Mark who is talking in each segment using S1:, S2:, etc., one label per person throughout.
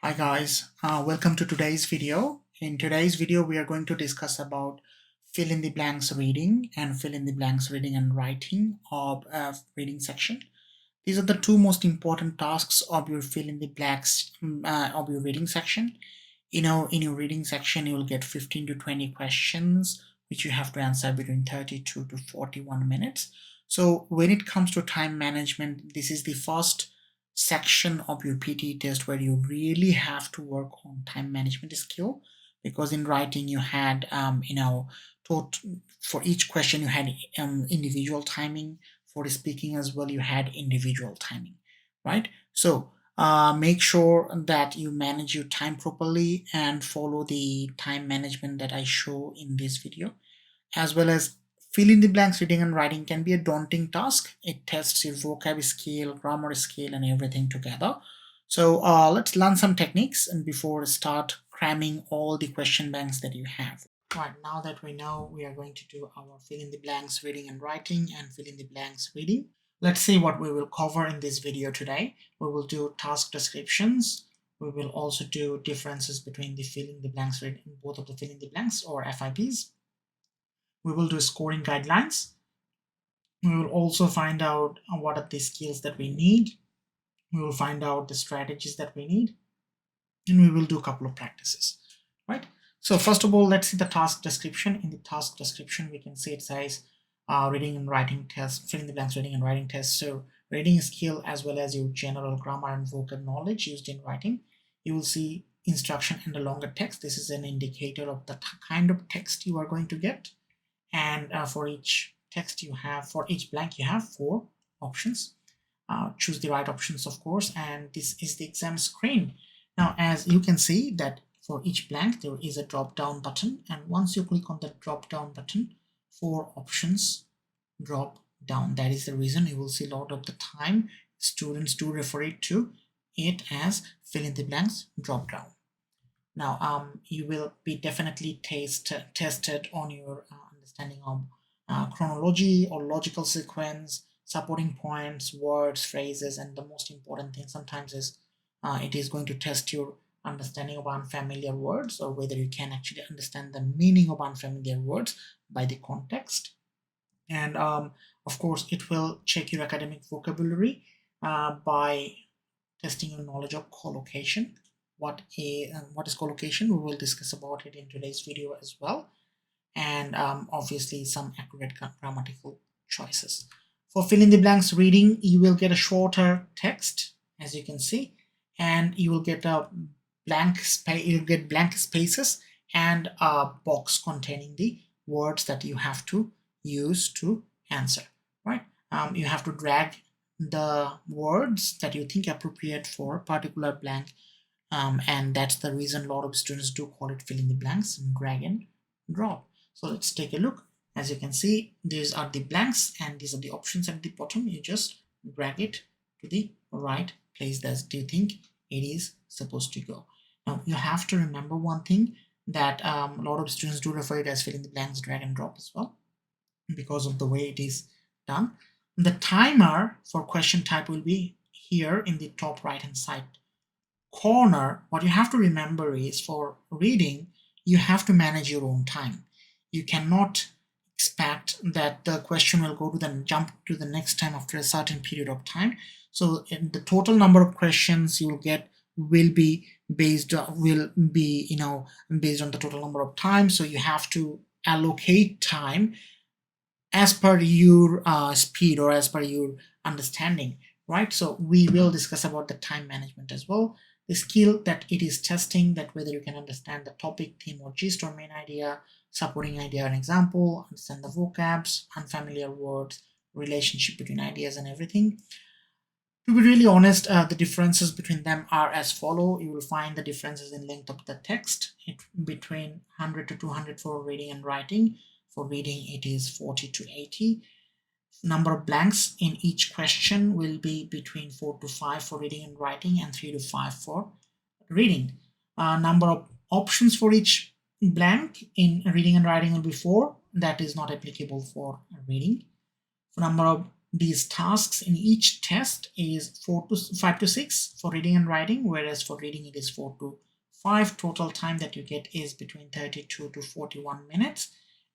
S1: Hi guys, welcome to today's video. In today's video, we are going to discuss about fill in the blanks reading and fill in the blanks reading and writing of reading section. These are the two most important tasks of your fill in the blanks of your reading section. In your reading section, you will get 15 to 20 questions, which you have to answer between 32 to 41 minutes. So when it comes to time management, this is the first section of your PTE test where you really have to work on time management skill, because in writing you had for each question you had individual timing. For speaking as well, you had individual timing, right? So make sure that you manage your time properly and follow the time management that I show in this video. As well as fill in the blanks reading and writing can be a daunting task. It tests your vocab skill, grammar skill, and everything together. So let's learn some techniques and before start cramming all the question banks that you have. Right, now that we know, we are going to do our fill in the blanks reading and writing and fill in the blanks reading. Let's see what we will cover in this video today. We will do task descriptions. We will also do differences between the fill in the blanks reading, both of the fill in the blanks or FIBs. We will do scoring guidelines. We will also find out what are the skills that we need. We will find out the strategies that we need. And we will do a couple of practices, right? So first of all, let's see the task description. In the task description, we can see it says reading and writing test, fill in the blanks reading and writing test. So reading skill as well as your general grammar and vocab knowledge used in writing. You will see instruction and a longer text. This is an indicator of the kind of text you are going to get. And for each text you have, for each blank you have 4 options. Choose the right options, of course, and this is the exam screen. Now, as you can see that for each blank there is a drop down button, and once you click on the drop down button, 4 options drop down. That is the reason you will see a lot of the time students do refer to it as fill in the blanks drop down. Now you will be definitely tested on your understanding of chronology or logical sequence, supporting points, words, phrases, and the most important thing sometimes is it is going to test your understanding of unfamiliar words, or whether you can actually understand the meaning of unfamiliar words by the context. And of course it will check your academic vocabulary by testing your knowledge of collocation. What is collocation? We will discuss about it in today's video as well, and obviously some accurate grammatical choices. For fill in the blanks reading, you will get a shorter text, as you can see, and you will get a blank space. You get blank spaces and a box containing the words that you have to use to answer. Right? You have to drag the words that you think appropriate for a particular blank. And that's the reason a lot of students do call it fill in the blanks and drag and drop. So let's take a look. As you can see, these are the blanks and these are the options at the bottom. You just drag it to the right place that you think it is supposed to go. Now you have to remember one thing, that a lot of students do refer it as fill in the blanks drag and drop as well, because of the way it is done. The timer for question type will be here in the top right hand side corner. What you have to remember is, for reading, you have to manage your own time. You cannot expect that the question will go to the jump to the next time after a certain period of time. So the total number of questions you will get will be based on based on the total number of times. So you have to allocate time as per your speed or as per your understanding, right? So we will discuss about the time management as well. The skill that it is testing, that whether you can understand the topic, theme, or gist or main idea, supporting idea and example, understand the vocabs, unfamiliar words, relationship between ideas and everything. To be really honest, the differences between them are as follow. You will find the differences in length of the text between 100 to 200 for reading and writing. For reading, it is 40 to 80. Number of blanks in each question will be between 4 to 5 for reading and writing, and 3 to 5 for reading. Number of options for each blank in reading and writing will be 4. That is not applicable for reading. For number of these tasks in each test is 5 to 6 for reading and writing, whereas for reading it is 4 to 5. Total time that you get is between 32 to 41 minutes,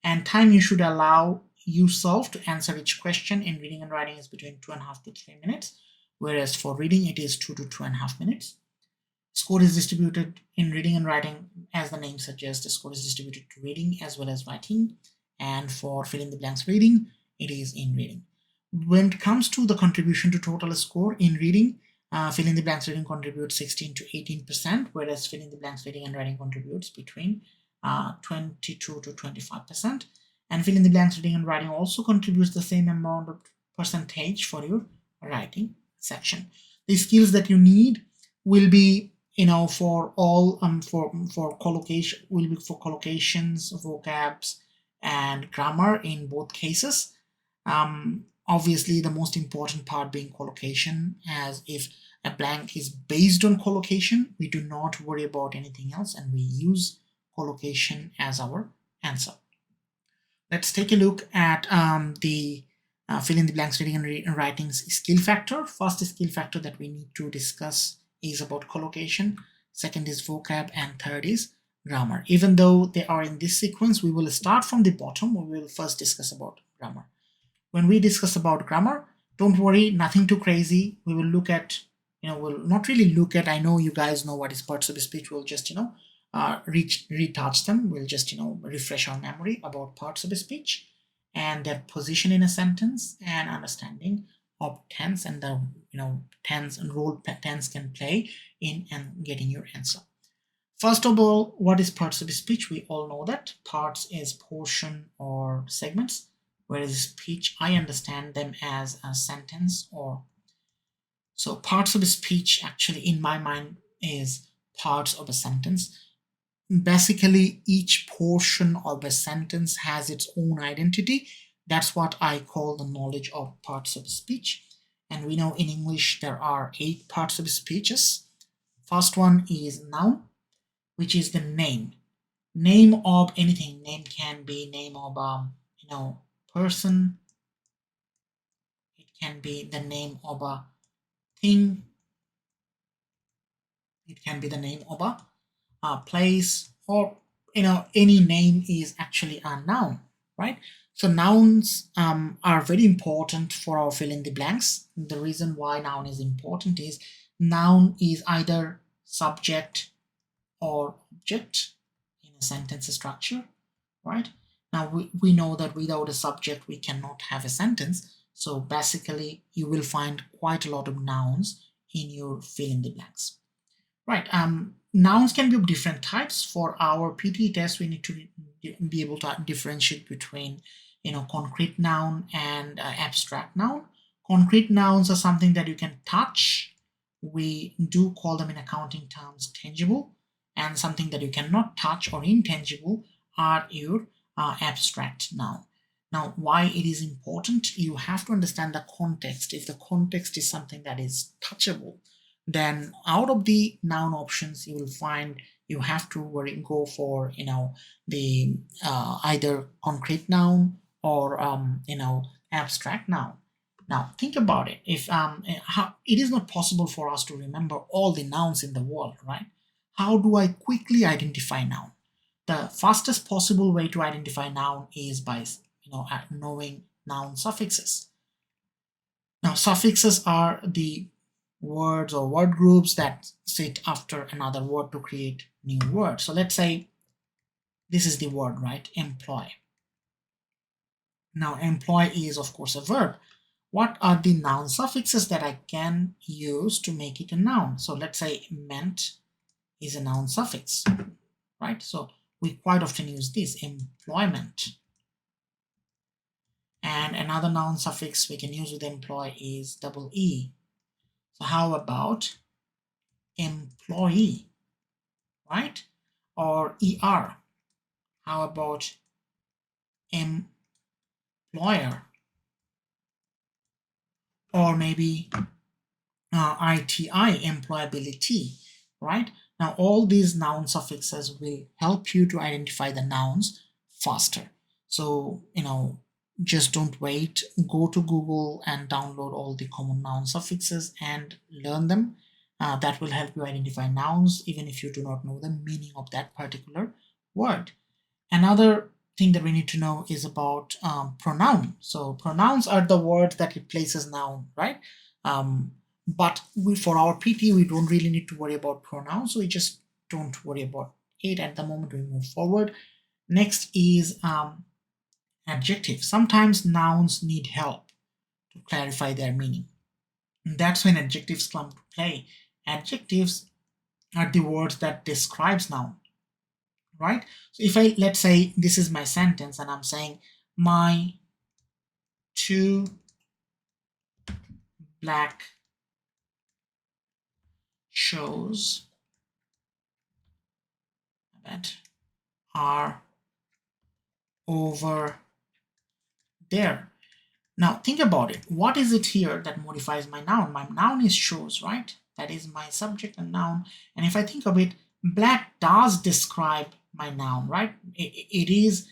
S1: and time you should allow yourself to answer each question in reading and writing is between 2.5 to 3 minutes, whereas for reading it is 2 to 2.5 minutes. Score is distributed in reading and writing, as the name suggests. The score is distributed to reading as well as writing, and for fill in the blanks reading, it is in reading. When it comes to the contribution to total score in reading, fill in the blanks reading contributes 16 to 18%, whereas fill in the blanks reading and writing contributes between 22 to 25%. And fill in the blanks reading and writing also contributes the same amount of percentage for your writing section. The skills that you need will be, for all for collocation, will be for collocations, vocabs, and grammar in both cases. Obviously, the most important part being collocation, as if a blank is based on collocation, we do not worry about anything else and we use collocation as our answer. Let's take a look at the fill in the blanks reading and writing skill factor. First skill factor that we need to discuss is about collocation, second is vocab, and third is grammar. Even though they are in this sequence, we will start from the bottom. We will first discuss about grammar. When we discuss about grammar, don't worry, nothing too crazy. We will look at, we'll not really look at, I know you guys know what is parts of speech. We'll just, retouch them. We'll just, refresh our memory about parts of speech and their position in a sentence and understanding of tense and the, tense and role tense can play in and getting your answer. First of all, what is parts of speech? We all know that parts is portion or segments, whereas speech, I understand them as a sentence or. So parts of speech actually in my mind is parts of a sentence. Basically, each portion of a sentence has its own identity. That's what I call the knowledge of parts of speech. And we know in English there are 8 parts of speeches. First one is noun, which is the name. Name of anything. Name can be name of person. It can be the name of a thing. It can be the name of a place, or any name is actually a noun, right? So nouns are very important for our fill in the blanks. The reason why noun is important is noun is either subject or object in a sentence structure, right? Now we know that without a subject we cannot have a sentence. So basically you will find quite a lot of nouns in your fill in the blanks. Right, nouns can be of different types. For our PTE test, we need to be able to differentiate between, concrete noun and abstract noun. Concrete nouns are something that you can touch. We do call them in accounting terms tangible, and something that you cannot touch or intangible are your abstract noun. Now, why it is important? You have to understand the context. If the context is something that is touchable, then out of the noun options you will find you have to go for the either concrete noun or abstract noun. Now think about it. If how it is not possible for us to remember all the nouns in the world, right? How do I quickly identify noun? The fastest possible way to identify noun is by knowing noun suffixes. Now suffixes are the words or word groups that sit after another word to create new words. So let's say this is the word, right? Employ. Now employ is of course a verb. What are the noun suffixes that I can use to make it a noun? So let's say ment is a noun suffix, right? So we quite often use this, employment. And another noun suffix we can use with employ is double E. So how about employee, right? Or ER. How about employer? Or maybe ITI, employability, right? Now all these noun suffixes will help you to identify the nouns faster. So, just don't wait. Go to Google and download all the common noun suffixes and learn them. That will help you identify nouns even if you do not know the meaning of that particular word. Another thing that we need to know is about pronoun. So pronouns are the word that replaces noun, right? But for our PT, we don't really need to worry about pronouns, so we just don't worry about it at the moment. We move forward. Next is adjective. Sometimes nouns need help to clarify their meaning. And that's when adjectives come to play. Adjectives are the words that describes noun, right? So if let's say this is my sentence and I'm saying my two black shoes that are over there. Now think about it. What is it here that modifies my noun? My noun is shoes, right? That is my subject and noun. And if I think of it, black does describe my noun, right? It is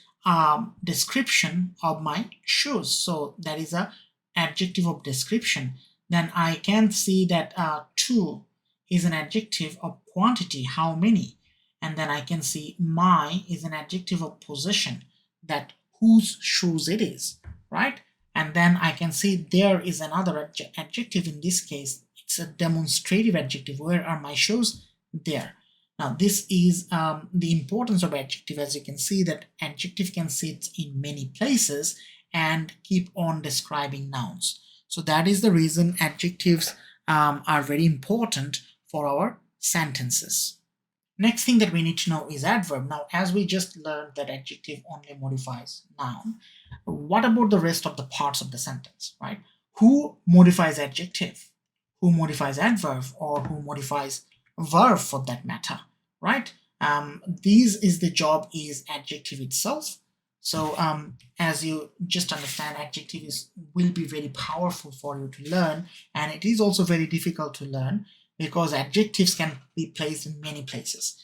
S1: description of my shoes. So that is a adjective of description. Then I can see that two is an adjective of quantity, how many. And then I can see my is an adjective of possession, that whose shoes it is, right? And then I can see there is another adjective. In this case, it's a demonstrative adjective. Where are my shoes? There. Now this is the importance of adjective. As you can see that adjective can sit in many places and keep on describing nouns. So that is the reason adjectives are very important for our sentences. Next thing that we need to know is adverb. Now, as we just learned that adjective only modifies noun, what about the rest of the parts of the sentence, right? Who modifies adjective? Who modifies adverb? Or who modifies verb for that matter, right? The job is adjective itself. So as you just understand, adjective will be very powerful for you to learn, and it is also very difficult to learn because adjectives can be placed in many places.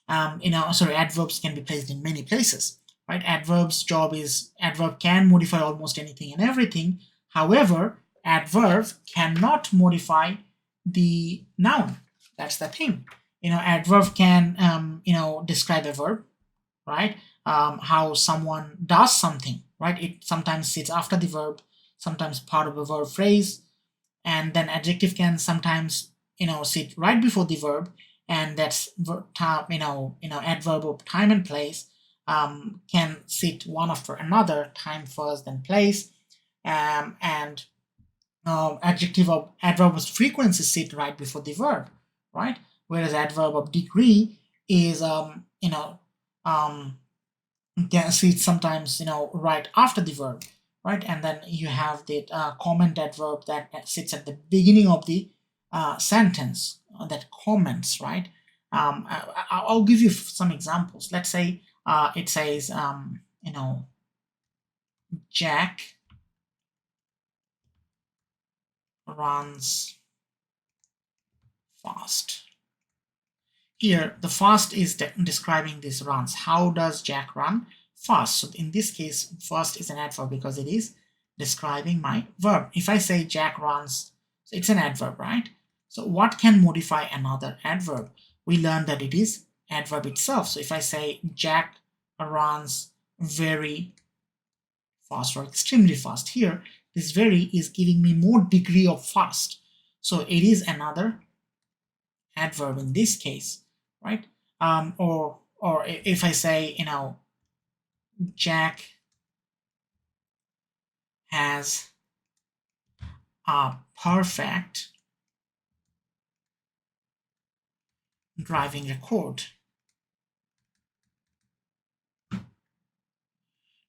S1: Adverbs can be placed in many places, right? Adverb's job is, adverb can modify almost anything and everything. However, adverb cannot modify the noun. That's the thing. Adverb can, describe a verb, right? How someone does something, right? It sometimes sits after the verb, sometimes part of a verb phrase, and then adjective can sometimes sit right before the verb, and that's adverb of time and place can sit one after another, time first then place, and adverb of frequency sit right before the verb, right? Whereas adverb of degree is can sit sometimes right after the verb, right? And then you have the comment adverb that sits at the beginning of the sentence that comments, right? I'll give you some examples. Let's say it says, Jack runs fast. Here, the fast is describing this runs. How does Jack run? Fast. So in this case, fast is an adverb because it is describing my verb. If I say Jack runs, so it's an adverb, right? So what can modify another adverb? We learned that it is adverb itself. So if I say Jack runs very fast or extremely fast, here this very is giving me more degree of fast. So it is another adverb in this case, right? Or if I say, Jack has a perfect driving record.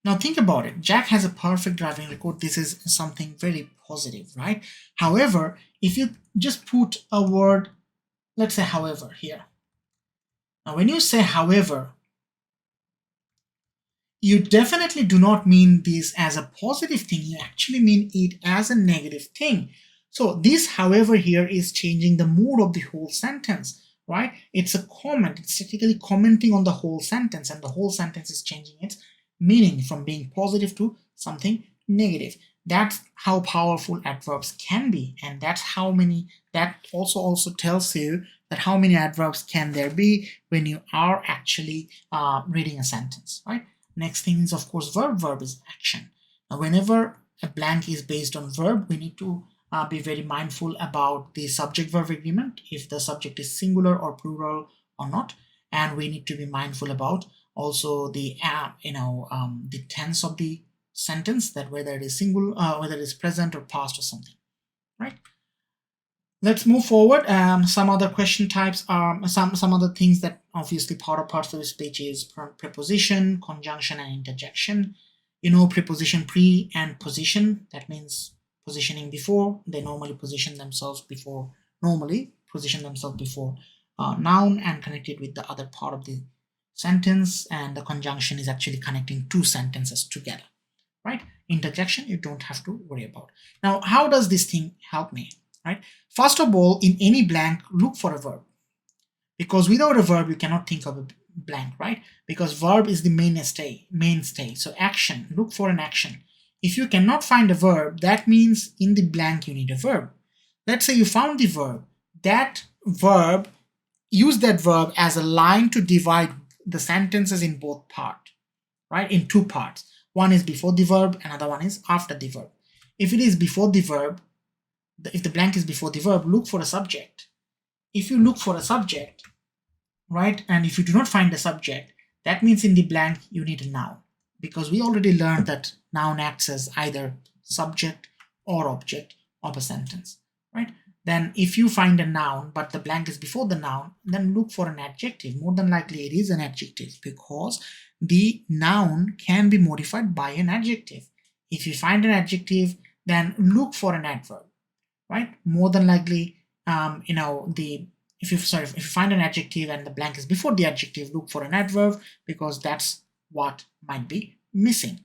S1: Now think about it. Jack has a perfect driving record. This is something very positive, right? However, if you just put a word, let's say however here. Now when you say however, you definitely do not mean this as a positive thing. You actually mean it as a negative thing. So this however here is changing the mood of the whole sentence, right? It's a comment. It's technically commenting on the whole sentence, and the whole sentence is changing its meaning from being positive to something negative. That's how powerful adverbs can be, and that's how many, that also tells you that how many adverbs can there be when you are actually reading a sentence, right? Next thing is, of course, verb. Verb is action. Now, whenever a blank is based on verb, we need to be very mindful about the subject-verb agreement, if the subject is singular or plural or not, and we need to be mindful about also the the tense of the sentence, that whether it is single, whether it is present or past or something, right? Let's move forward. Some other question types are some other things that obviously parts of the speech is preposition, conjunction, and interjection. Preposition pre and position. That means positioning before. They normally position themselves before noun and connected with the other part of the sentence. And the conjunction is actually connecting two sentences together, right? Interjection you don't have to worry about. Now, how does this thing help me, right? First of all, in any blank, look for a verb, because without a verb you cannot think of a blank, right? Because verb is the mainstay. So action, look for an action. If you cannot find a verb, that means in the blank you need a verb. Let's say you found the verb. Use that verb as a line to divide the sentences in both parts, right? In two parts. One is before the verb, another one is after the verb. If it is before the verb, if the blank is before the verb, look for a subject. If you look for a subject, right, and if you do not find a subject, that means in the blank you need a noun, because we already learned that noun acts as either subject or object of a sentence, right? Then if you find a noun but the blank is before the noun, then look for an adjective. More than likely it is an adjective, because the noun can be modified by an adjective. If you find an adjective, then look for an adverb, right? More than likely, if you find an adjective and the blank is before the adjective, look for an adverb, because that's what might be missing.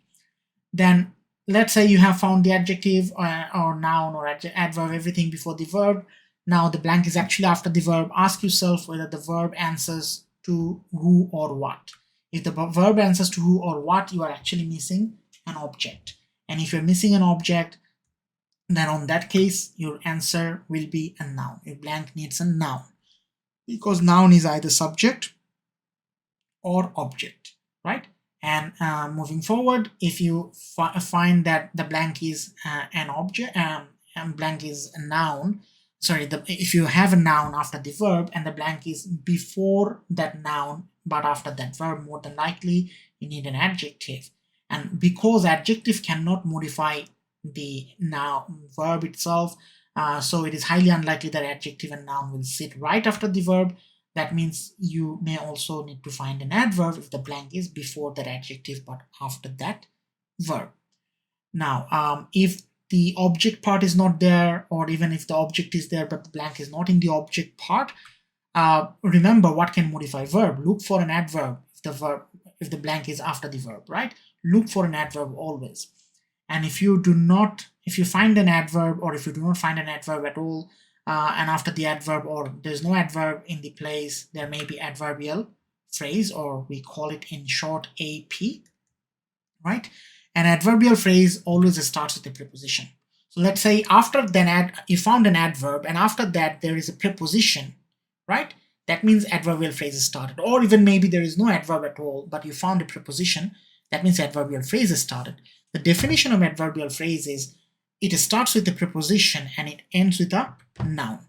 S1: Then let's say you have found the adjective or noun or adverb, everything before the verb. Now the blank is actually after the verb. Ask yourself whether the verb answers to who or what. If the verb answers to who or what, you are actually missing an object. And if you're missing an object, then on that case, your answer will be a noun. Your blank needs a noun, because noun is either subject or object, right? And moving forward, if you find that the blank is an object, and blank is a noun, if you have a noun after the verb and the blank is before that noun but after that verb, more than likely you need an adjective. And because adjective cannot modify the noun verb itself, so it is highly unlikely that adjective and noun will sit right after the verb. That means you may also need to find an adverb if the blank is before that adjective but after that verb. Now, if the object part is not there, or even if the object is there but the blank is not in the object part, remember what can modify verb. Look for an adverb if the blank is after the verb, right? Look for an adverb always. And if you find an adverb, or if you do not find an adverb at all, and after the adverb, or there's no adverb in the place, there may be adverbial phrase, or we call it in short AP, right? An adverbial phrase always starts with a preposition. So let's say after then you found an adverb, and after that there is a preposition, right? That means adverbial phrase is started. Or even maybe there is no adverb at all, but you found a preposition, that means adverbial phrase is started. The definition of adverbial phrase is it starts with a preposition and it ends with a noun,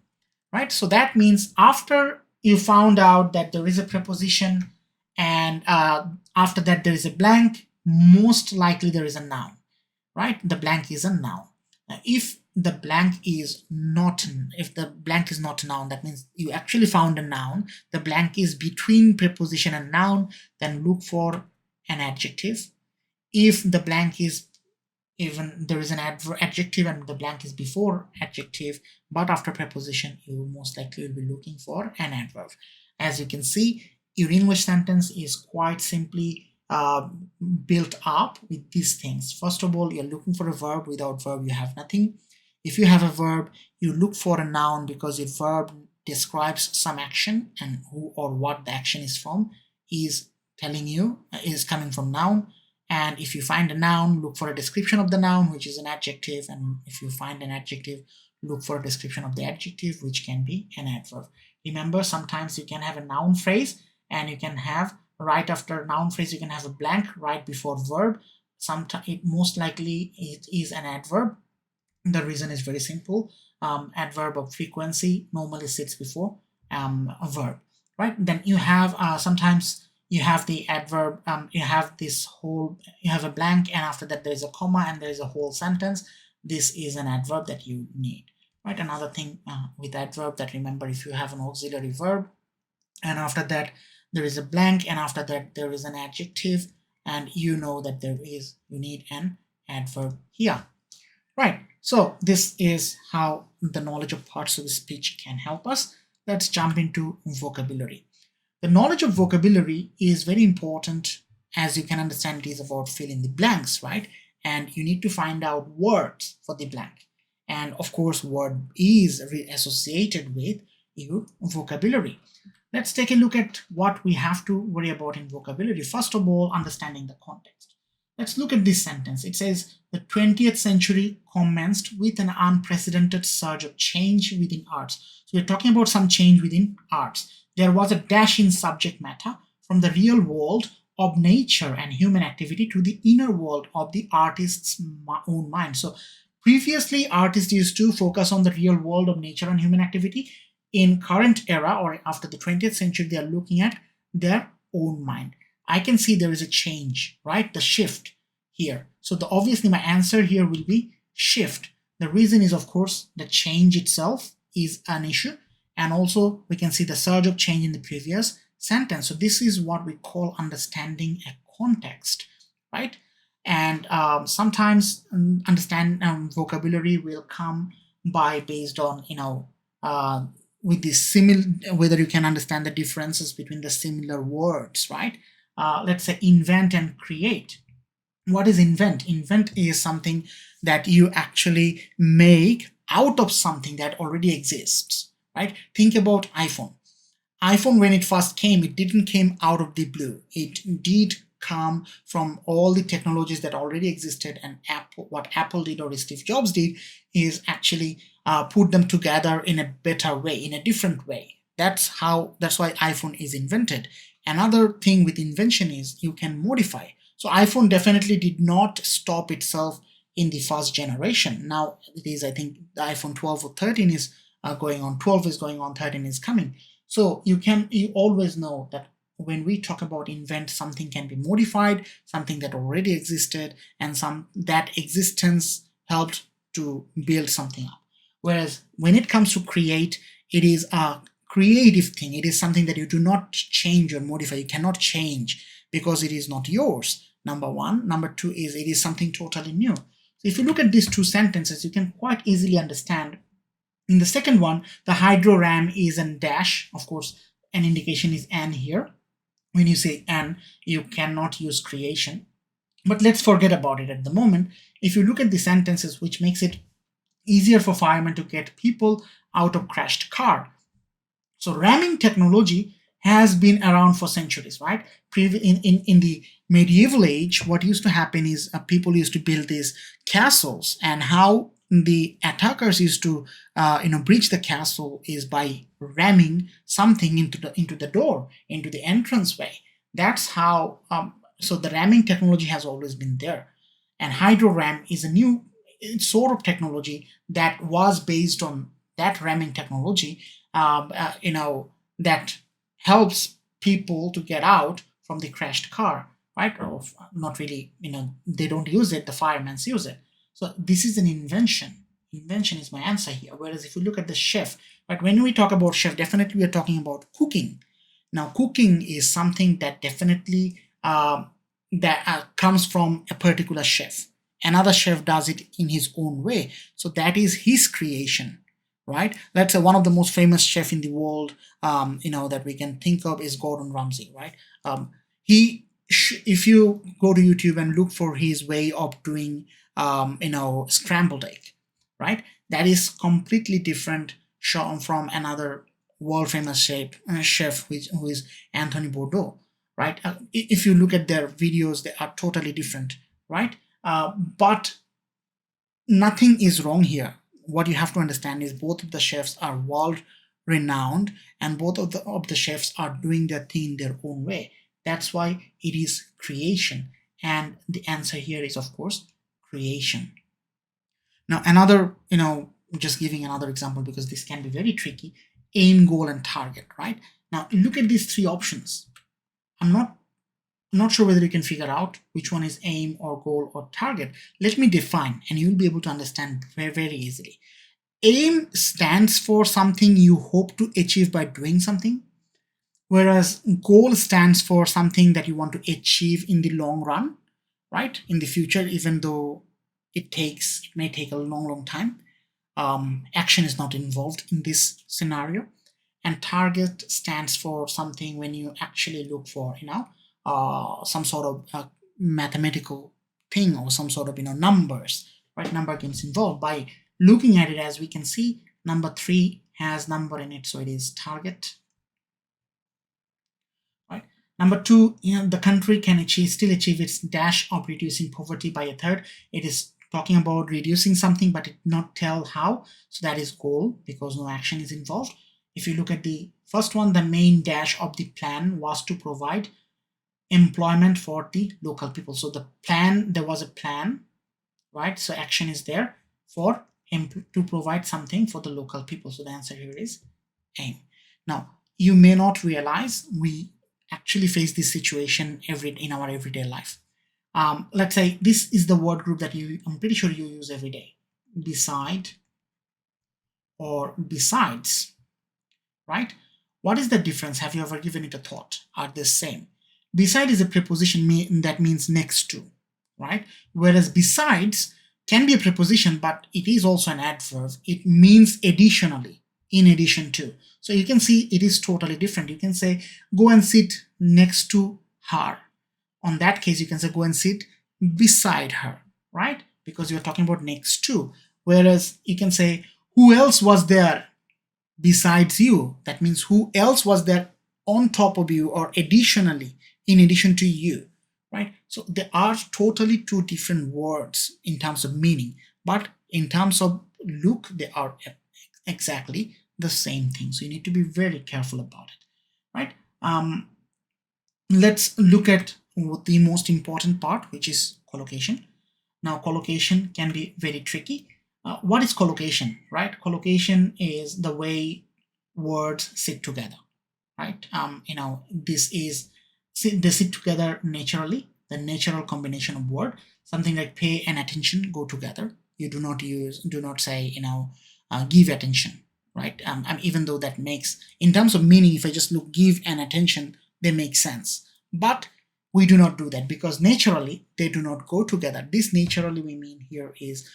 S1: right? So that means after you found out that there is a preposition and after that there is a blank, most likely there is a noun, right? The blank is a noun. Now, if the blank is not a noun, that means you actually found a noun, the blank is between preposition and noun, then look for an adjective. If the blank is there is an adjective and the blank is before adjective but after preposition, you most likely will be looking for an adverb. As you can see, your English sentence is quite simply built up with these things. First of all, you're looking for a verb. Without verb, you have nothing. If you have a verb, you look for a noun, because your verb describes some action, and who or what the action is from is telling you is coming from noun. And if you find a noun, look for a description of the noun, which is an adjective. And if you find an adjective, look for a description of the adjective, which can be an adverb. Remember, sometimes you can have a noun phrase and you can have right after noun phrase, you can have a blank right before verb. Sometimes it most likely it is an adverb. The reason is very simple. Adverb of frequency normally sits before a verb, right? Then you have sometimes you have the adverb, you have a blank, and after that there is a comma and there is a whole sentence. This is an adverb that you need, right? Another thing with adverb, that remember, if you have an auxiliary verb and after that there is a blank and after that there is an adjective, and you know that you need an adverb here. Right, so this is how the knowledge of parts of the speech can help us. Let's jump into vocabulary. The knowledge of vocabulary is very important. As you can understand, it is about filling the blanks, right? And you need to find out words for the blank. And of course, word is associated with your vocabulary. Let's take a look at what we have to worry about in vocabulary. First of all, understanding the context. Let's look at this sentence. It says, the 20th century commenced with an unprecedented surge of change within arts. So we're talking about some change within arts. There was a dash in subject matter from the real world of nature and human activity to the inner world of the artist's own mind. So previously, artists used to focus on the real world of nature and human activity. In current era, or after the 20th century, they are looking at their own mind. I can see there is a change, right? The shift here. So obviously my answer here will be shift. The reason is, of course, the change itself is an issue. And also we can see the surge of change in the previous sentence. So this is what we call understanding a context, right? And sometimes vocabulary will come by based on, with the whether you can understand the differences between the similar words, right? Let's say invent and create. What is invent? Invent is something that you actually make out of something that already exists, right? Think about iPhone. iPhone, when it first came, it didn't came out of the blue. It did come from all the technologies that already existed, and what Apple did, or Steve Jobs did, is actually put them together in a better way, in a different way. That's why iPhone is invented. Another thing with invention is you can modify. So iPhone definitely did not stop itself in the first generation. Now it is, I think, the iPhone 12 or 13 is going on, 12 is going on, 13 is coming. So you always know that when we talk about invent, something can be modified, something that already existed, and that existence helped to build something up. Whereas when it comes to create, it is a creative thing. It is something that you do not change or modify. You cannot change because it is not yours. Number one. Number two is it is something totally new. So if you look at these two sentences, you can quite easily understand. In the second one, the hydro ram is an dash. Of course, an indication is an here. When you say an, you cannot use creation. But let's forget about it at the moment. If you look at the sentences, which makes it easier for firemen to get people out of crashed car. So ramming technology has been around for centuries, right? In the medieval age, what used to happen is people used to build these castles, and how the attackers used to breach the castle is by ramming something into the door, into the entranceway. That's how. So the ramming technology has always been there, and hydro ram is a new sort of technology that was based on that ramming technology. That helps people to get out from the crashed car, right? Or not really, they don't use it, the firemen use it. So this is an invention. Invention is my answer here. Whereas if you look at the chef, but when we talk about chef, definitely we are talking about cooking. Now, cooking is something that definitely comes from a particular chef. Another chef does it in his own way. So that is his creation, right? Let's say one of the most famous chef in the world, that we can think of is Gordon Ramsay, right? If you go to YouTube and look for his way of doing, scrambled egg, right? That is completely different from another world famous chef, who is Anthony Bourdain. right? If you look at their videos, they are totally different, right? But nothing is wrong here. What you have to understand is both of the chefs are world renowned, and both of the chefs are doing their thing in their own way. That's why it is creation. And the answer here is, of course, creation. Now, another, just giving another example because this can be very tricky: aim, goal, and target, right? Now, look at these three options. I'm not sure whether you can figure out which one is aim or goal or target. Let me define, and you'll be able to understand very, very easily. Aim stands for something you hope to achieve by doing something, whereas goal stands for something that you want to achieve in the long run, right? In the future, even though it may take a long, long time. Action is not involved in this scenario. And target stands for something when you actually look for, some sort of mathematical thing or some sort of, numbers, right? Number games involved. By looking at it, as we can see, number 3 has number in it, so it is target. Right. Number 2, the country can still achieve its dash of reducing poverty by a third. It is talking about reducing something, but it not tell how. So that is goal because no action is involved. If you look at the first one, the main dash of the plan was to provide employment for the local people. So there was a plan, right? So action is there for to provide something for the local people. So the answer here is aim. Now, you may not realize we actually face this situation in our everyday life. Let's say this is the word group that I'm pretty sure you use every day. Beside or besides, right? What is the difference? Have you ever given it a thought? Are they same? Beside is a preposition that means next to, right? Whereas besides can be a preposition, but it is also an adverb. It means additionally, in addition to. So you can see it is totally different. You can say, go and sit next to her. On that case, you can say, go and sit beside her, right? Because you're talking about next to. Whereas you can say, who else was there besides you? That means who else was there on top of you or additionally, in addition to you, right? So there are totally two different words in terms of meaning, but in terms of look, they are exactly the same thing. So you need to be very careful about it, right? Let's look at the most important part, which is collocation. Now, collocation can be very tricky. What is collocation, right? Collocation is the way words sit together, right? They sit together naturally. The natural combination of word, something like pay and attention go together. You do not say, give attention, right? Even though that makes, in terms of meaning, if I just look give and attention, they make sense. But we do not do that because naturally they do not go together. This naturally we mean here is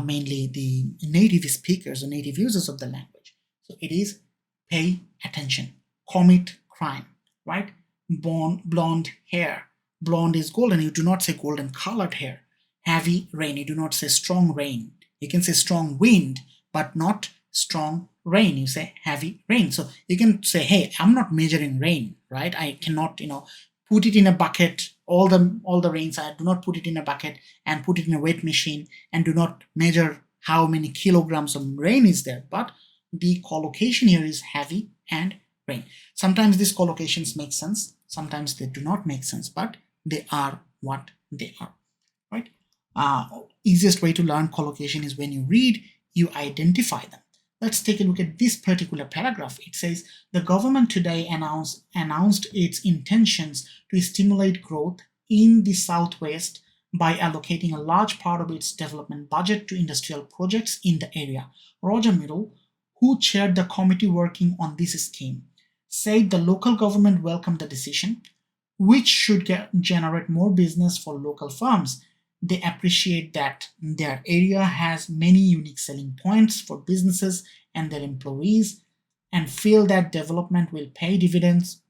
S1: mainly the native speakers or native users of the language. So it is pay attention, commit crime, right? Blonde hair. Blonde is golden. You do not say golden colored hair. Heavy rain. You do not say strong rain. You can say strong wind, but not strong rain. You say heavy rain. So you can say, hey, I'm not measuring rain, right? I cannot, put it in a bucket. All the rains, I do not put it in a bucket and put it in a weight machine and do not measure how many kilograms of rain is there. But the collocation here is heavy and rain. Sometimes these collocations make sense. Sometimes they do not make sense, but they are what they are, right? Easiest way to learn collocation is when you read, you identify them. Let's take a look at this particular paragraph. It says, the government today announced its intentions to stimulate growth in the Southwest by allocating a large part of its development budget to industrial projects in the area. Roger Middle, who chaired the committee working on this scheme, said the local government welcomed the decision, which should generate more business for local firms. They appreciate that their area has many unique selling points for businesses and their employees and feel that development will pay dividends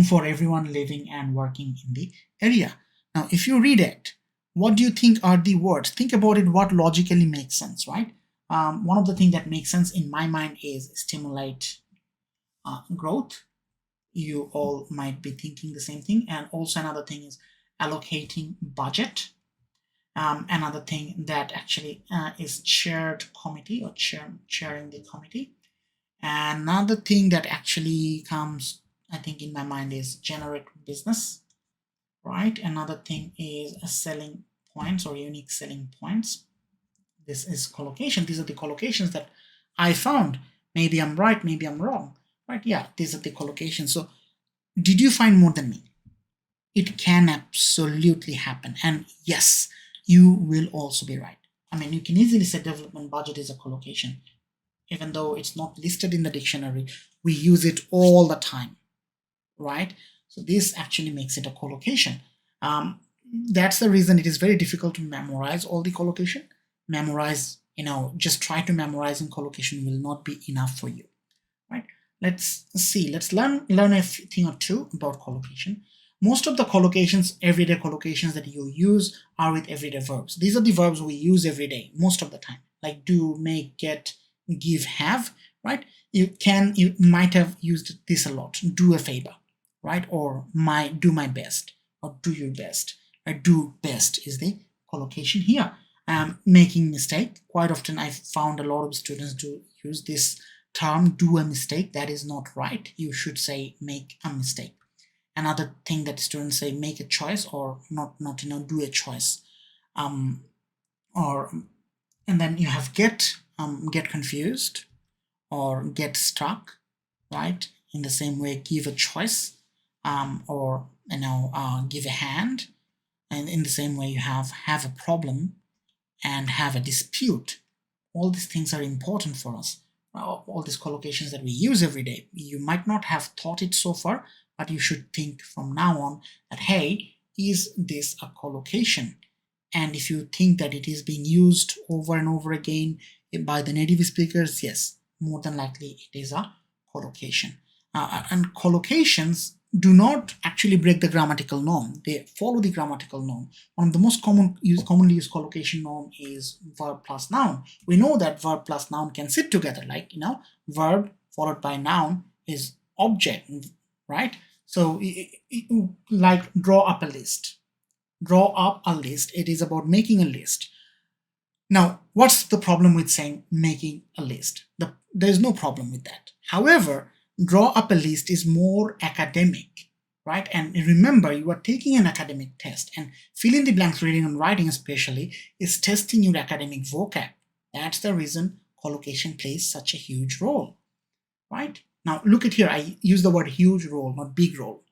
S1: for everyone living and working in the area. Now, if you read it, what do you think are the words? Think about it, what logically makes sense, right? One of the things that makes sense in my mind is stimulate growth. you all might be thinking the same thing. And also another thing is allocating budget. Another thing that actually is shared committee or chairing the committee. And another thing that actually comes, I think, in my mind is generate business, right? Another thing is selling points or unique selling points. This is collocation. These are the collocations that I found. Maybe I'm right, maybe I'm wrong, right? Yeah, these are the collocations. So did you find more than me? It can absolutely happen. And yes, you will also be right. I mean, you can easily say development budget is a collocation. Even though it's not listed in the dictionary, we use it all the time, right? So this actually makes it a collocation. That's the reason it is very difficult to memorize all the collocation. Memorize, just try to memorize in collocation will not be enough for you, right? Let's see. Let's learn a thing or two about collocation. Most of the collocations, everyday collocations that you use are with everyday verbs. These are the verbs we use every day, most of the time, like do, make, get, give, have, right? You might have used this a lot. Do a favor, right? Or do my best, or do your best. Right? Do best is the collocation here. Making mistake. Quite often I've found a lot of students do use this term, do a mistake. That is not right. You should say make a mistake. Another thing that students say, make a choice, or not do a choice. Or and then you have get confused or get stuck, right? In the same way, give a choice, or give a hand. And in the same way, you have a problem and have a dispute. All these things are important for us. All these collocations that we use every day. You might not have thought it so far, but you should think from now on that, hey, is this a collocation? And if you think that it is being used over and over again by the native speakers, yes, more than likely it is a collocation. And collocations do not actually break the grammatical norm. They follow the grammatical norm. One of the most commonly used collocation norm is verb plus noun. We know that verb plus noun can sit together, like, verb followed by noun is object, right? So like draw up a list. Draw up a list. It is about making a list. Now, what's the problem with saying making a list? There's no problem with that. However, draw up a list is more academic, right? And remember, you are taking an academic test, and fill in the blanks reading and writing especially is testing your academic vocab. That's the reason collocation plays such a huge role, right? Now, look at here. I use the word huge role, not big role,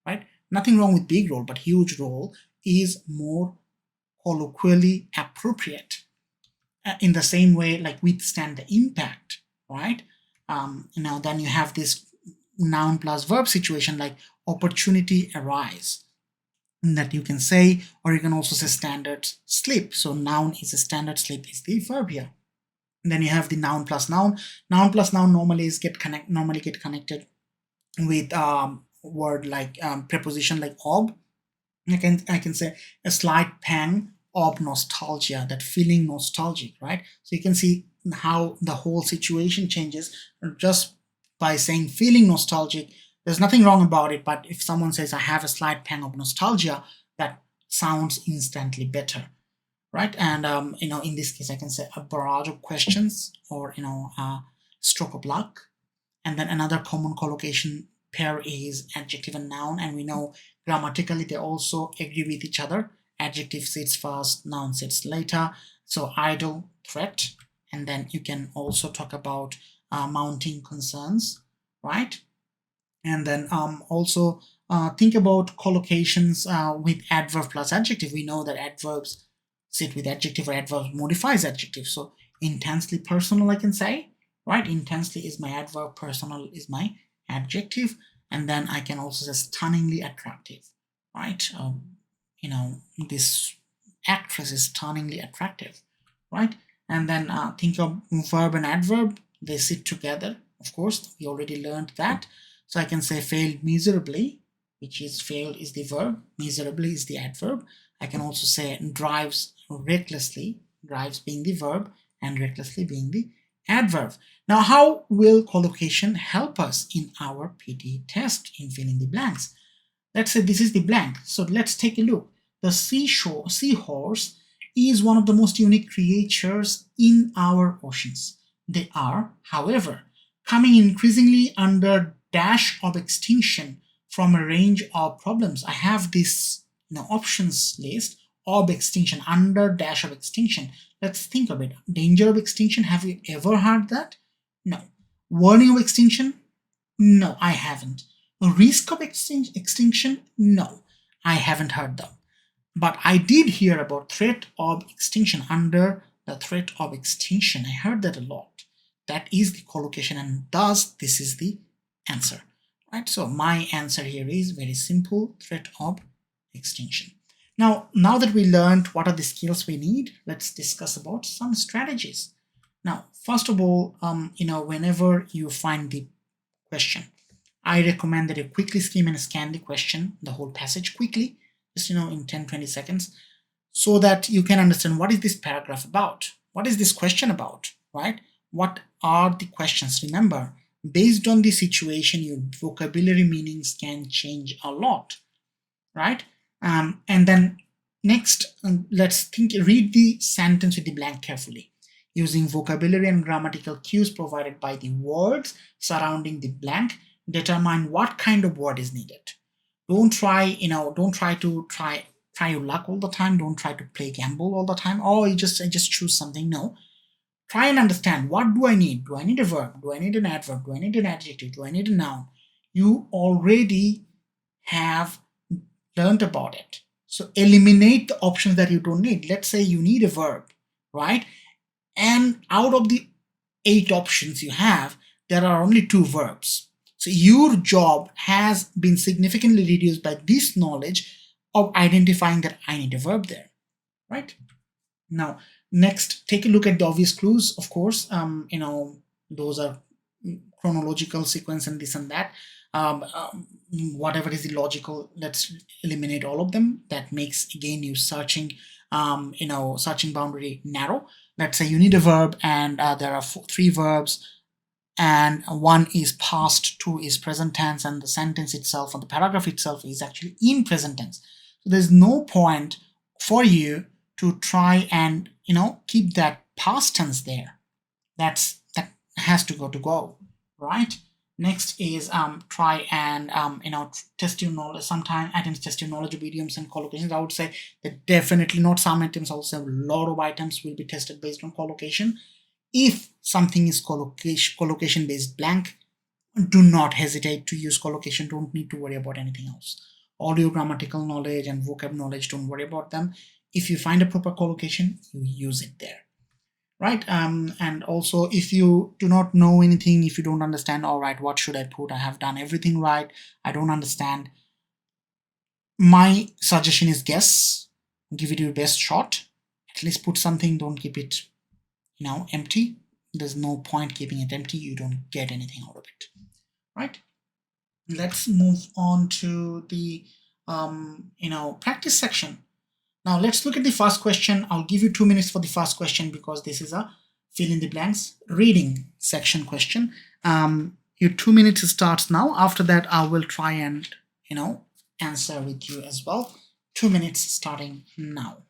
S1: right? Nothing wrong with big role, but huge role is more colloquially appropriate. In the same way, like withstand the impact, right? Then you have this noun plus verb situation, like opportunity arise, that you can say, or you can also say standard slip. So noun is a standard, slip is the verb here. And then you have the noun plus noun. Noun plus noun normally get connected with word like preposition like ob. I can say a slight pang of nostalgia, that feeling nostalgic, right? So you can see how the whole situation changes just by saying feeling nostalgic. There's nothing wrong about it, but if someone says I have a slight pang of nostalgia, that sounds instantly better, right? And in this case, I can say a barrage of questions, or a stroke of luck. And then another common collocation pair is adjective and noun, and we know grammatically they also agree with each other. Adjective sits first, noun sits later. So idle, threat, and then you can also talk about mounting concerns, right? And then also think about collocations with adverb plus adjective. We know that adverbs sit with adjective, or adverb modifies adjective. So intensely personal, I can say, right? Intensely is my adverb, personal is my adjective, and then I can also say stunningly attractive, right? This actress is stunningly attractive, right? And then think of verb and adverb, they sit together. Of course, we already learned that. So I can say failed miserably, which is failed is the verb, miserably is the adverb. I can also say drives recklessly, drives being the verb and recklessly being the adverb. Now, how will collocation help us in our PTE test in filling the blanks? Let's say this is the blank. So let's take a look. The seahorse is one of the most unique creatures in our oceans. They are, however, coming increasingly under dash of extinction from a range of problems. I have this options list of extinction, under dash of extinction. Let's think of it. Danger of extinction, have you ever heard that? No. Warning of extinction? No, I haven't. A risk of extinction? No, I haven't heard them. But I did hear about threat of extinction, under the threat of extinction. I heard that a lot. That is the collocation, and thus this is the answer. Right? So my answer here is very simple, threat of extinction. Now that we learned what are the skills we need, let's discuss about some strategies. Now, first of all, whenever you find the question, I recommend that you quickly skim and scan the question, the whole passage quickly, just in 10-20 seconds, so that you can understand what is this paragraph about, what is this question about, right? What are the questions? Remember, based on the situation, your vocabulary meanings can change a lot, right? And then next, let's read the sentence with the blank carefully, using vocabulary and grammatical cues provided by the words surrounding the blank. Determine what kind of word is needed. Don't try your luck all the time. Don't try to play gamble all the time. Oh, I just choose something. No. Try and understand, what do I need? Do I need a verb? Do I need an adverb? Do I need an adjective? Do I need a noun? You already have learned about it. So eliminate the options that you don't need. Let's say you need a verb, right? And out of the 8 options you have, there are only 2 verbs. So your job has been significantly reduced by this knowledge of identifying that I need a verb there, right? Now, next, take a look at the obvious clues. Of course, those are chronological sequence and this and that. Whatever is the logical, let's eliminate all of them. That makes, again, you searching boundary narrow. Let's say you need a verb, and there are 3 verbs, and 1 is past, 2 is present tense, and the sentence itself or the paragraph itself is actually in present tense. So there's no point for you to try and keep that past tense there. That has to go, right? Next is try and test your knowledge. Sometimes items test your knowledge of idioms and collocations. I would say that definitely not some items, also a lot of items will be tested based on collocation. If something is collocation based blank, do not hesitate to use collocation. Don't need to worry about anything else. All your grammatical knowledge and vocab knowledge, don't worry about them. If you find a proper collocation, you use it there, right? And also, if you do not know anything, if you don't understand, all right, what should I put? I have done everything right, I don't understand. My suggestion is guess, give it your best shot. At least put something, don't keep it empty. There's no point keeping it empty, you don't get anything out of it, right? Let's move on to the practice section. Now let's look at the first question. I'll give you 2 minutes for the first question because this is a fill in the blanks reading section question. Your 2 minutes starts now. After that, I will try and answer with you as well. 2 minutes starting now.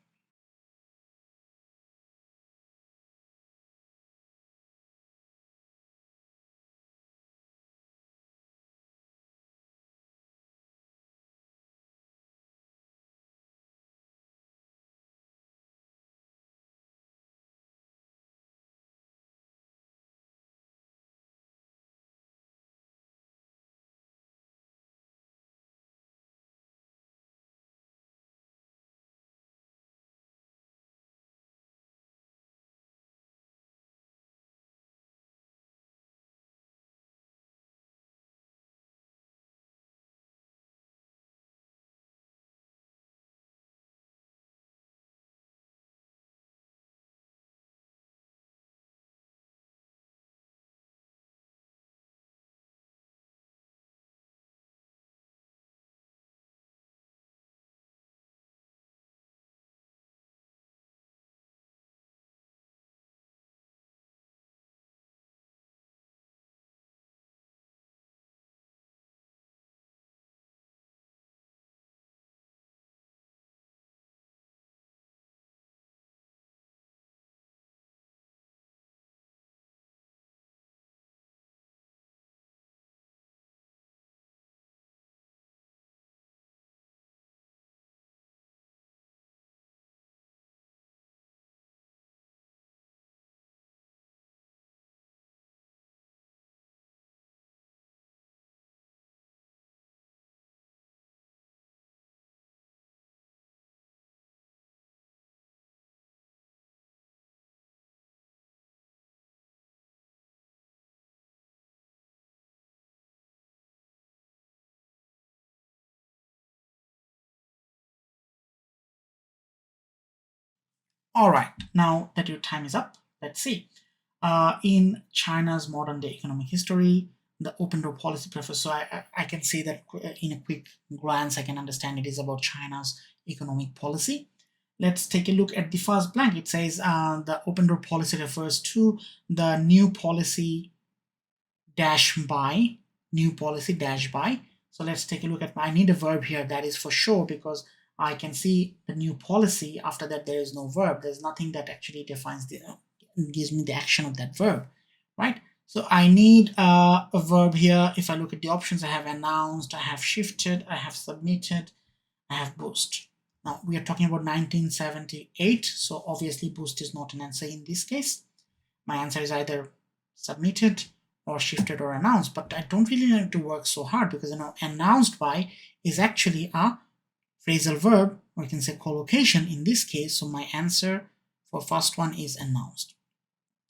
S1: All right, now that your time is up, let's see. In China's modern day economic history, the open door policy prefers. So I can say that in a quick glance, I can understand it is about China's economic policy. Let's take a look at the first blank. It says the open door policy refers to the new policy dash by, new policy dash by. So let's take a look at, I need a verb here, that is for sure, because I can see the new policy. After that, there is no verb. There's nothing that actually defines the, gives me the action of that verb, right? So I need a verb here. If I look at the options, I have announced, I have shifted, I have submitted, I have boost. Now we are talking about 1978, so obviously boost is not an answer in this case. My answer is either submitted or shifted or announced, but I don't really need to work so hard because announced by is actually a phrasal verb, or you can say collocation in this case. So my answer for first one is announced.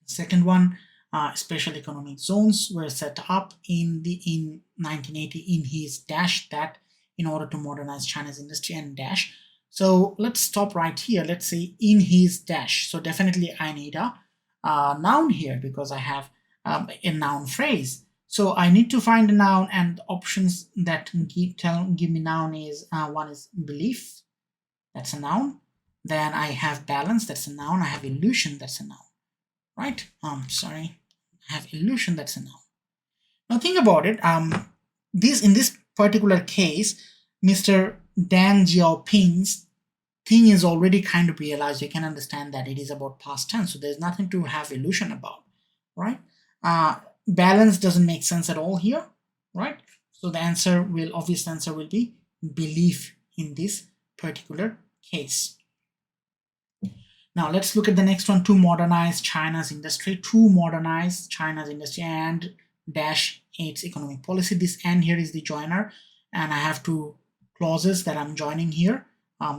S1: The second one, special economic zones were set up in 1980 in his dash that in order to modernize China's industry and dash. So let's stop right here. Let's say in his dash. So definitely I need a noun here because I have a noun phrase. So I need to find a noun, and the options that give me noun is one is belief, that's a noun. Then I have balance, that's a noun. I have illusion, that's a noun, right? Sorry, I have illusion, that's a noun. Now think about it. This in this particular case, Mr. Deng Xiaoping's thing is already kind of realized. You can understand that it is about past tense, so there's nothing to have illusion about, right? Balance doesn't make sense at all here, right? So the answer will, obvious answer will be belief in this particular case. Now let's look at the next one, to modernize China's industry, to modernize China's industry and dash its economic policy. This and here is the joiner, and I have two clauses that I'm joining here.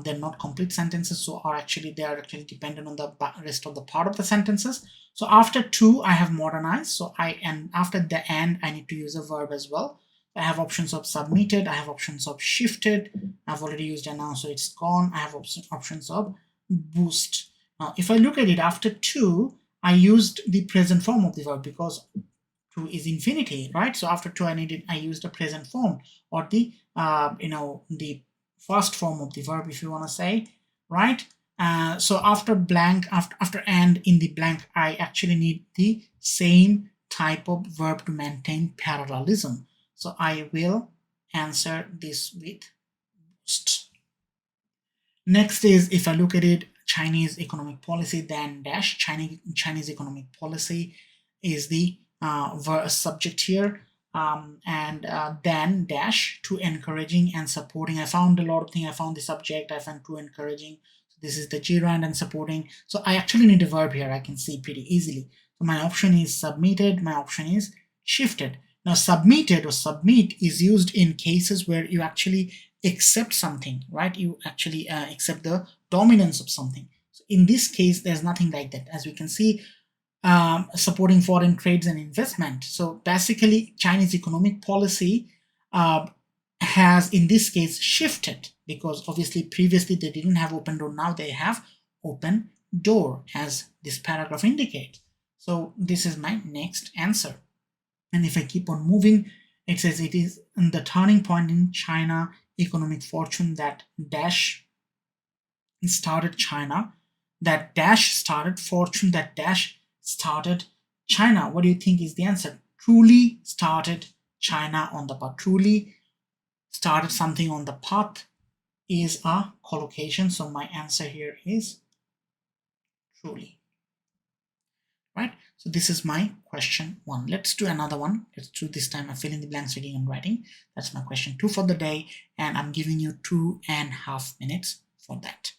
S1: They're not complete sentences, so they are actually dependent on the rest of the part of the sentences. So after to, I have modernized. So and after the and, I need to use a verb as well. I have options of submitted, I have options of shifted. I've already used announced, so it's gone. I have options of boost. Now, if I look at it, after to, I used the present form of the verb because to is infinity, right? So after to, I used the present form, or the the first form of the verb, if you want to say, right? So after blank, after and in the blank, I actually need the same type of verb to maintain parallelism. So I will answer this with boost. Next is, if I look at it, Chinese economic policy, then dash. Chinese economic policy is the subject here, and then dash, to encouraging and supporting. I found a lot of things. I found the subject. I found to encouraging. So this is the gerund and supporting. So I actually need a verb here. I can see pretty easily. So my option is submitted. My option is shifted. Now submitted or submit is used in cases where you actually accept something, right? You actually accept the dominance of something. So in this case, there's nothing like that. As we can see, supporting foreign trades and investment. So basically, Chinese economic policy has, in this case, shifted, because obviously previously they didn't have open door. Now they have open door, as this paragraph indicates. So this is my next answer. And if I keep on moving, it says it is the turning point in China economic fortune that dash started China, that dash started fortune, that dash started China. What do you think is the answer? Truly started China on the path. Truly started something on the path is a collocation. So my answer here is truly. Right? So this is my question 1. Let's do another one. Let's do this time a fill in the blanks reading and writing. That's my question 2 for the day, and I'm giving you 2.5 minutes for that.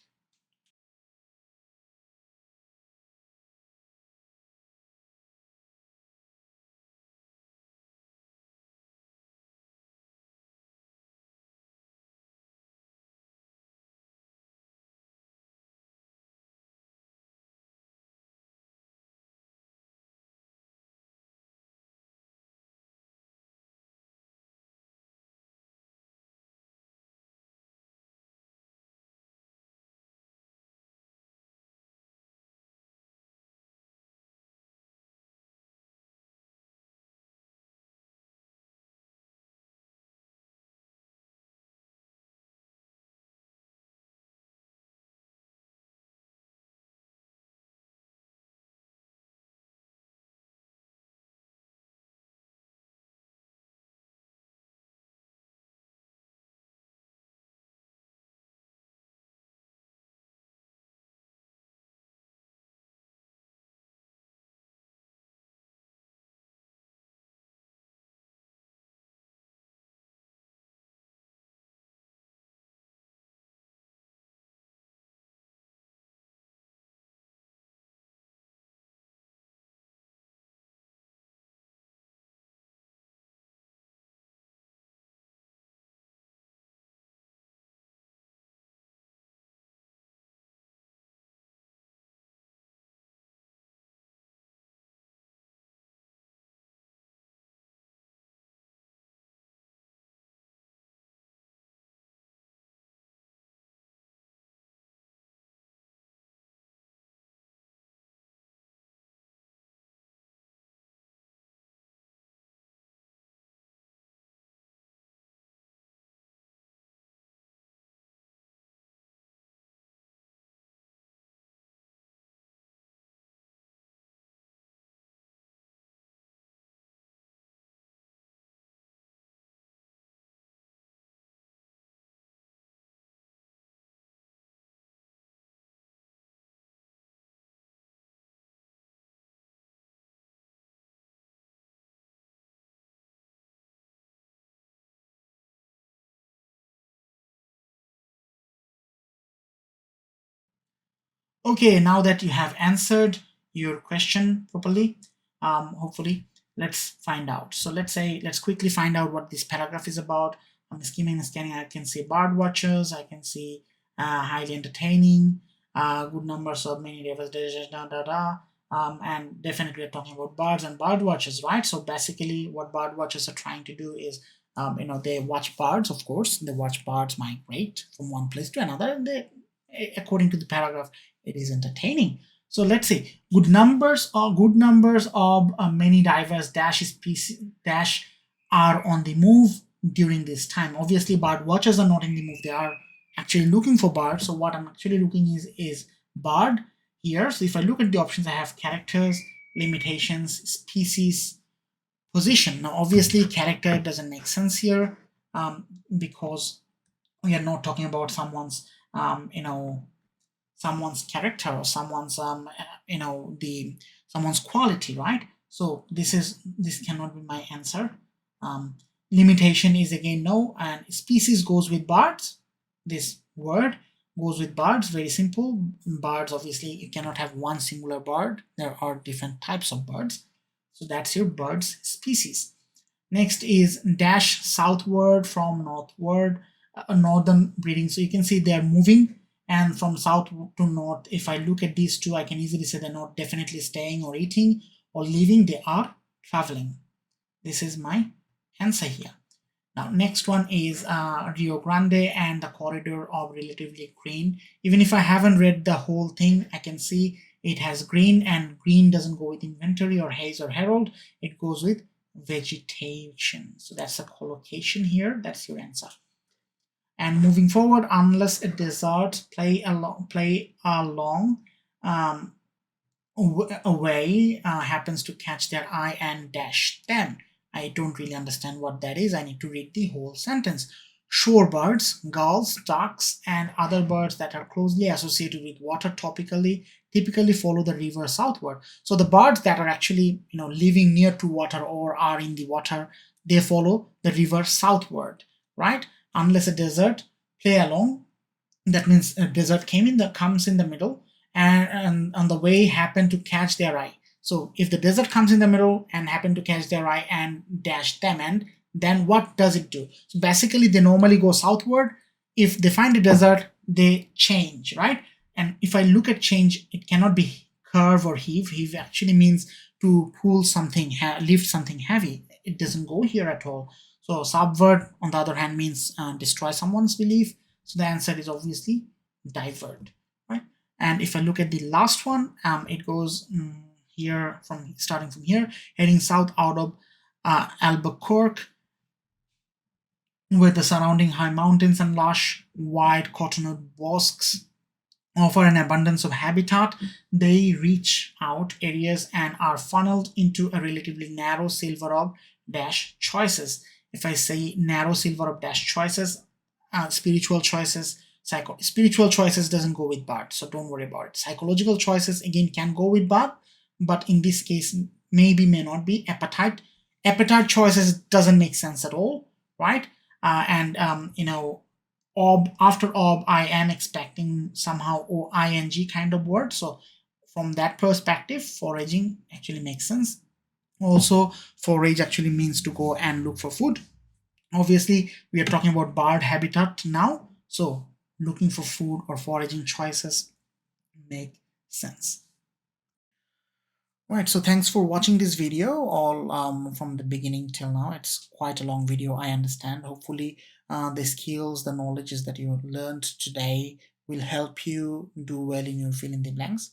S1: Okay, now that you have answered your question properly, hopefully, let's find out. So let's quickly find out what this paragraph is about. I'm skimming and scanning. I can see bird watchers. I can see highly entertaining, good numbers of many rivers, da da da. And definitely we're talking about birds and bird watchers, right? So basically, what bird watchers are trying to do is, they watch birds. Of course, they watch birds migrate from one place to another, and they, according to the paragraph, it is entertaining. So let's see. Good numbers of many diverse dash are on the move during this time. Obviously, bird watchers are not in the move. They are actually looking for birds. So what I'm actually looking is bird here. So if I look at the options, I have characters, limitations, species, position. Now, obviously, character doesn't make sense here, because we are not talking about someone's character or someone's the someone's quality, right? So this cannot be my answer. um, Limitation is again no, and species goes with birds. This word goes with birds, very simple. Birds, obviously you cannot have one singular bird, there are different types of birds, so that's your birds species. Next is dash southward from northward, northern breeding. So you can see they are moving, and from south to north. If I look at these two, I can easily say they're not definitely staying or eating or leaving. They are traveling. This is my answer here. Now, next one is Rio Grande and the corridor of relatively green. Even if I haven't read the whole thing, I can see it has green, and green doesn't go with inventory or haze or herald. It goes with vegetation. So that's a collocation here. That's your answer. And moving forward, unless a desert play along, um, away happens to catch their eye and dash them. I don't really understand what that is. I need to read the whole sentence. Shorebirds, gulls, ducks, and other birds that are closely associated with water typically follow the river southward. So the birds that are actually living near to water or are in the water, they follow the river southward, right? Unless a desert play along, that means a desert comes in the middle, and on the way happen to catch their eye. So if the desert comes in the middle and happen to catch their eye and dash them, and then what does it do? So basically they normally go southward. If they find a desert, they change, right? And if I look at change, it cannot be curve or heave actually means to pull something, lift something heavy. It doesn't go here at all. So subvert, on the other hand, means destroy someone's belief. So the answer is obviously divert, right? And if I look at the last one, it goes here from starting from here, heading south out of Albuquerque, with the surrounding high mountains and lush, wide cottonwood bosques offer an abundance of habitat. They reach out areas and are funneled into a relatively narrow silver of dash choices. If I say narrow silver of dash choices, spiritual choices, spiritual choices doesn't go with bird, so don't worry about it. Psychological choices again can go with bird, but in this case may not be. Appetite choices doesn't make sense at all, right? And after ob I am expecting somehow o ing kind of word. So from that perspective, foraging actually makes sense. Also, forage actually means to go and look for food. Obviously we are talking about bird habitat now, so looking for food or foraging choices make sense. Right, so thanks for watching this video all from the beginning till now. It's quite a long video, I understand. Hopefully the skills, the knowledges that you learned today will help you do well in your fill in the blanks.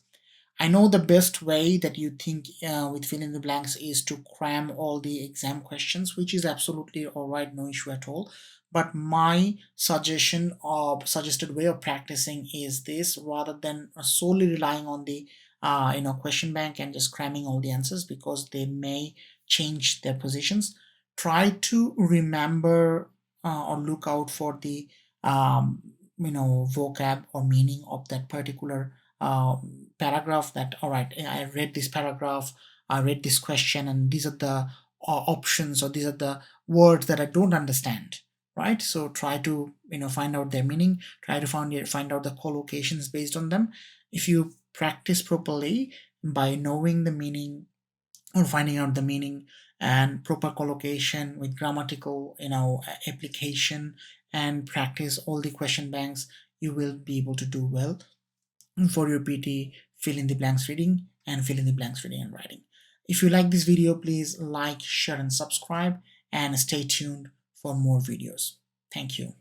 S1: I know the best way that you think with fill in the blanks is to cram all the exam questions, which is absolutely all right, no issue at all. But my suggested way of practicing is this, rather than solely relying on the question bank and just cramming all the answers, because they may change their positions. Try to remember or look out for the vocab or meaning of that particular paragraph. That all right, I read this paragraph, I read this question, and these are the options, or these are the words that I don't understand, right? So try to find out their meaning, try to find out the collocations based on them. If you practice properly by knowing the meaning or finding out the meaning, and proper collocation with grammatical application, and practice all the question banks, you will be able to do well for your PT fill in the blanks reading and fill in the blanks reading and writing. If you like this video, please like, share, and subscribe, and stay tuned for more videos. Thank you.